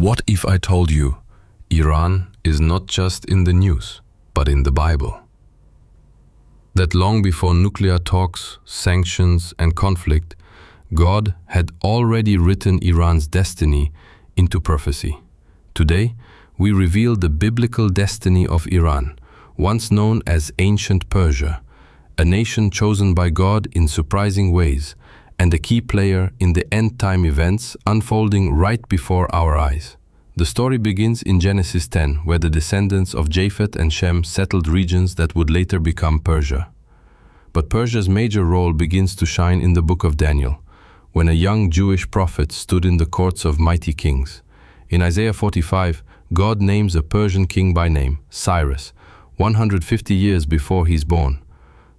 What if I told you Iran is not just in the news, but in the Bible? That long before nuclear talks, sanctions, and conflict, God had already written Iran's destiny into prophecy. Today, we reveal the biblical destiny of Iran, once known as ancient Persia, a nation chosen by God in surprising ways, and a key player in the end-time events unfolding right before our eyes. The story begins in Genesis 10, where the descendants of Japheth and Shem settled regions that would later become Persia. But Persia's major role begins to shine in the book of Daniel, when a young Jewish prophet stood in the courts of mighty kings. In Isaiah 45, God names a Persian king by name, Cyrus, 150 years before he's born.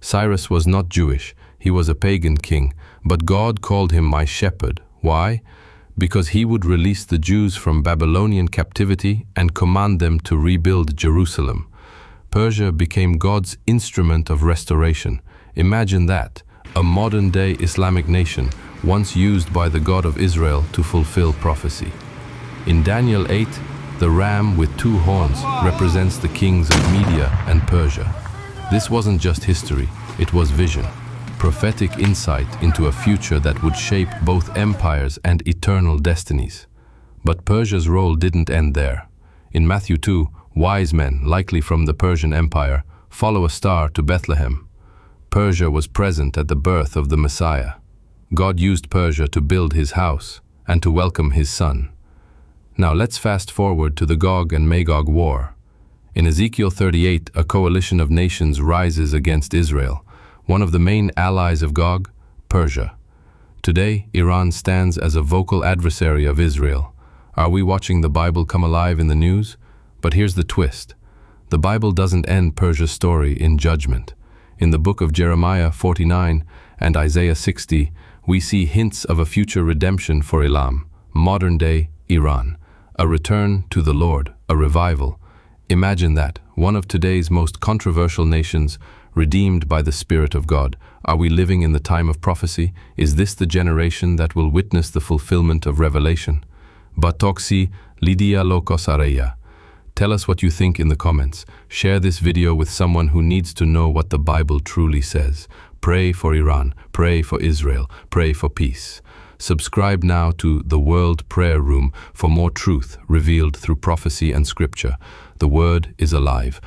Cyrus was not Jewish, he was a pagan king, but God called him my shepherd. Why? Because he would release the Jews from Babylonian captivity and command them to rebuild Jerusalem. Persia became God's instrument of restoration. Imagine that, a modern-day Islamic nation, once used by the God of Israel to fulfill prophecy. In Daniel 8, the ram with two horns represents the kings of Media and Persia. This wasn't just history, it was vision, prophetic insight into a future that would shape both empires and eternal destinies. But Persia's role didn't end there. In Matthew 2, wise men, likely from the Persian Empire, follow a star to Bethlehem. Persia was present at the birth of the Messiah. God used Persia to build his house and to welcome his son. Now let's fast forward to the Gog and Magog War. In Ezekiel 38, a coalition of nations rises against Israel. One of the main allies of Gog, Persia. Today, Iran stands as a vocal adversary of Israel. Are we watching the Bible come alive in the news? But here's the twist. The Bible doesn't end Persia's story in judgment. In the book of Jeremiah 49 and Isaiah 60, we see hints of a future redemption for Elam, modern-day Iran, a return to the Lord, a revival. Imagine that, one of today's most controversial nations, redeemed by the Spirit of God. Are we living in the time of prophecy? Is this the generation that will witness the fulfillment of Revelation? Batoksi Lydia Lokosareya. Tell us what you think in the comments. Share this video with someone who needs to know what the Bible truly says. Pray for Iran, pray for Israel, pray for peace. Subscribe now to the World Prayer Room for more truth revealed through prophecy and scripture. The Word is alive.